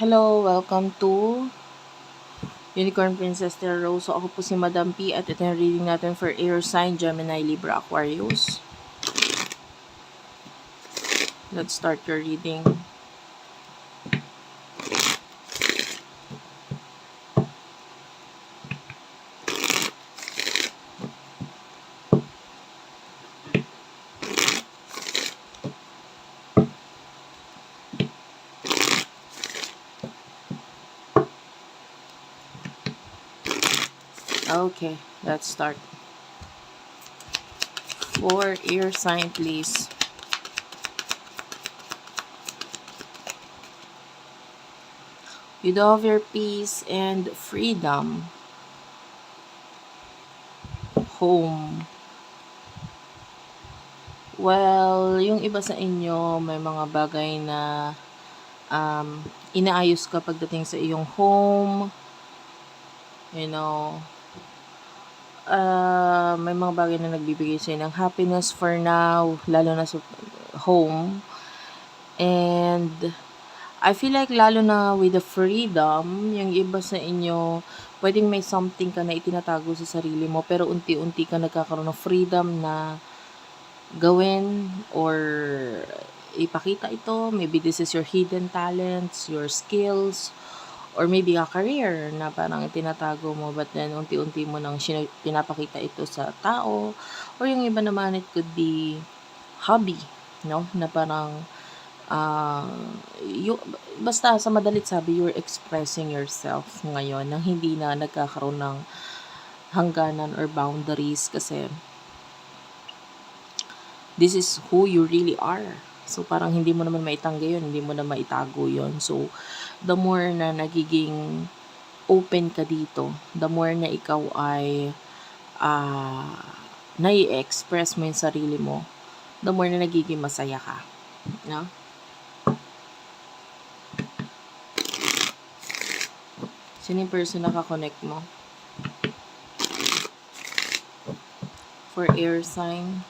Hello, welcome to Unicorn Princess Tarot. So ako po si Madam P at ito yung reading natin for air sign, Gemini, Libra, Aquarius. Let's start your reading. Okay, let's start. For air sign, please. You do have your peace and freedom. Home. Well, yung iba sa inyo, may mga bagay na inaayos ka pagdating sa iyong home. You know, may mga bagay na nagbibigay sa'yo ng happiness for now, lalo na sa home. And I feel like lalo na with the freedom, yung iba sa inyo, pwedeng may something ka na itinatago sa sarili mo, pero unti-unti ka nagkakaroon ng freedom na gawin or ipakita ito. Maybe this is your hidden talents, your skills, or maybe a career na parang tinatago mo but then unti-unti mo nang pinapakita ito sa tao, or yung iba naman it could be hobby, no, na parang uh, basta sa madalit sabi, you're expressing yourself ngayon nang hindi na nagkakaroon ng hangganan or boundaries kasi this is who you really are. So, parang hindi mo naman maitanggi yun, hindi mo na maitago yun. So, the more na nagiging open ka dito, the more na ikaw ay nai-express mo yung sarili mo, the more na nagiging masaya ka. No? Sino yung person na kakonect mo? For air sign.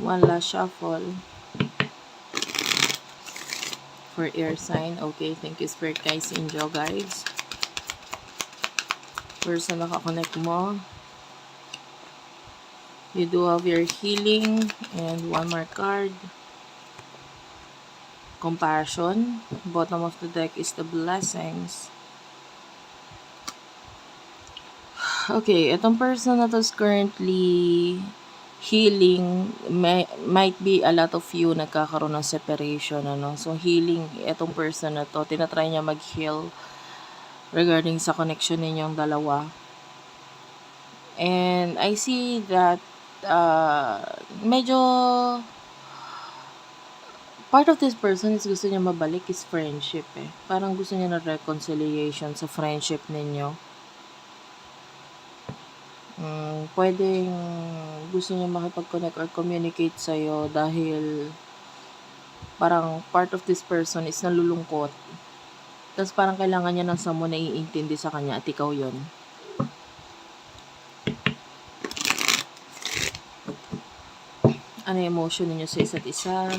One last shuffle. For air sign. Okay, thank you Spirit guys, angel guides. Person na kakonect mo. You do have your healing and one more card. Compassion. Bottom of the deck is the blessings. Okay, itong person na to is currently healing. Might be a lot of you nagkakaroon ng separation, ano. So, healing itong person na to. Tinatry niya mag-heal regarding sa connection ninyong dalawa. And I see that medyo part of this person is gusto niya mabalik is friendship eh. Parang gusto niya na reconciliation sa friendship ninyo. Pwedeng gusto niya makipag-connect or communicate sa'yo dahil parang part of this person is nalulungkot. Tapos parang kailangan niya ng someone na iintindi sa kanya at ikaw yun. Ano yung emotion ninyo sa isa't isa?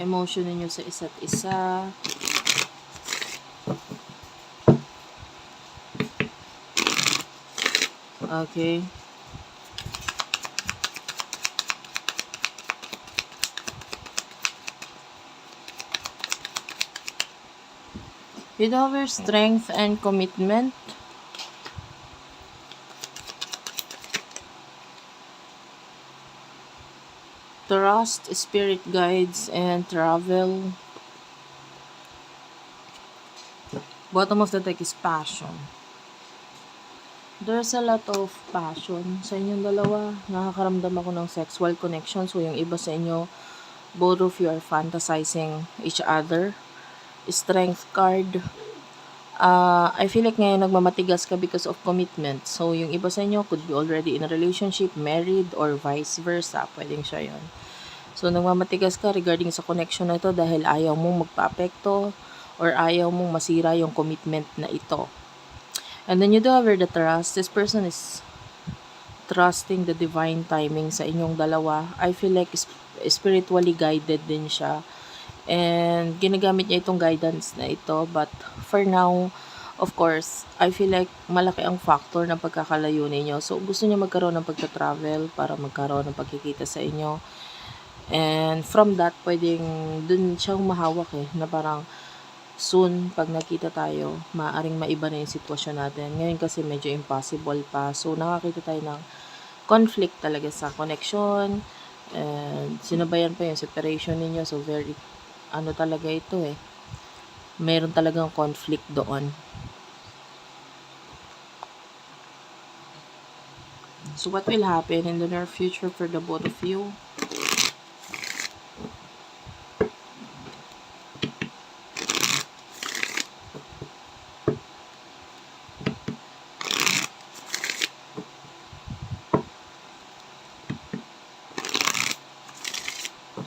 Emotion ninyo sa isa't isa. Okay. You do have your strength and commitment. Trust, spirit guides, and travel. Bottom of the deck is passion. There's a lot of passion sa inyong dalawa. Nakakaramdam ako ng sexual connection. So, yung iba sa inyo, both of you are fantasizing each other. Strength card. I feel like ngayon nagmamatigas ka because of commitment. So, yung iba sa inyo could be already in a relationship, married, or vice versa. Pwedeng siya yun. So, nagmamatigas ka regarding sa connection na ito dahil ayaw mong magpa-apekto or ayaw mong masira yung commitment na ito. And then you do have the trust. This person is trusting the divine timing sa inyong dalawa. I feel like spiritually guided din siya. And ginagamit niya itong guidance na ito. But for now, of course, I feel like malaki ang factor ng pagkakalayo ninyo. So, gusto niya magkaroon ng pagta-travel para magkaroon ng pagkikita sa inyo. And from that, pwedeng dun siyang mahawak na parang soon, pag nakita tayo, maaaring maiba na yung sitwasyon natin. Ngayon kasi medyo impossible pa. So, nakakita tayo ng conflict talaga sa connection. And sinabayan pa yung separation ninyo. So, very, talaga ito meron talagang conflict doon. So, what will happen in the near future for the both of you?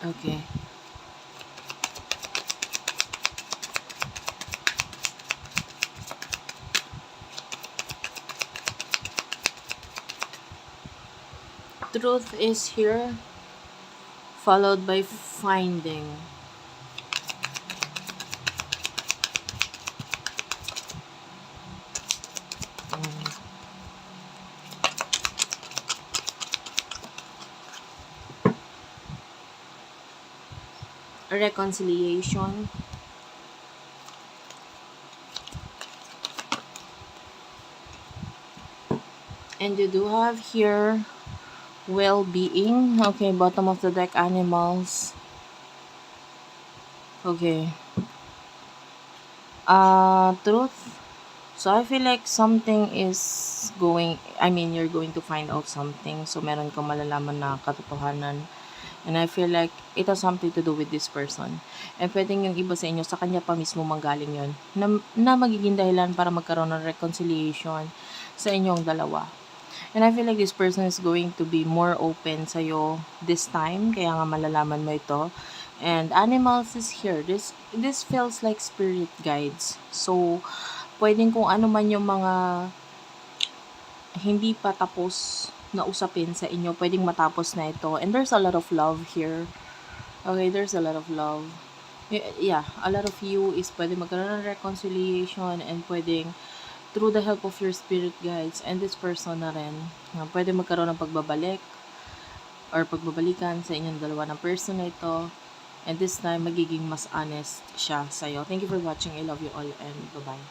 Okay. Truth is here, followed by finding. A reconciliation. And you do have here well-being. Okay, bottom of the deck, animals. Okay. Truth. So, I feel like something is you're going to find out something. So, meron kang malalaman na katotohanan. And I feel like it has something to do with this person. And pwedeng yung iba sa inyo, sa kanya pa mismo manggaling yun. Na magiging dahilan para magkaroon ng reconciliation sa inyong dalawa. And I feel like this person is going to be more open sa'yo this time. Kaya nga malalaman mo ito. And animals is here. This feels like spirit guides. So, pwedeng kung ano man yung mga hindi pa tapos na usapin sa inyo, pwedeng matapos na ito. And there's a lot of love here. Okay, there's a lot of love. Yeah, a lot of you is pwedeng magkaroon ng reconciliation and pwedeng through the help of your spirit guides and this person na rin, pwede magkaroon ng pagbabalik or pagbabalikan sa inyong dalawa ng person na ito. And this time, magiging mas honest siya sa'yo. Thank you for watching. I love you all and bye-bye.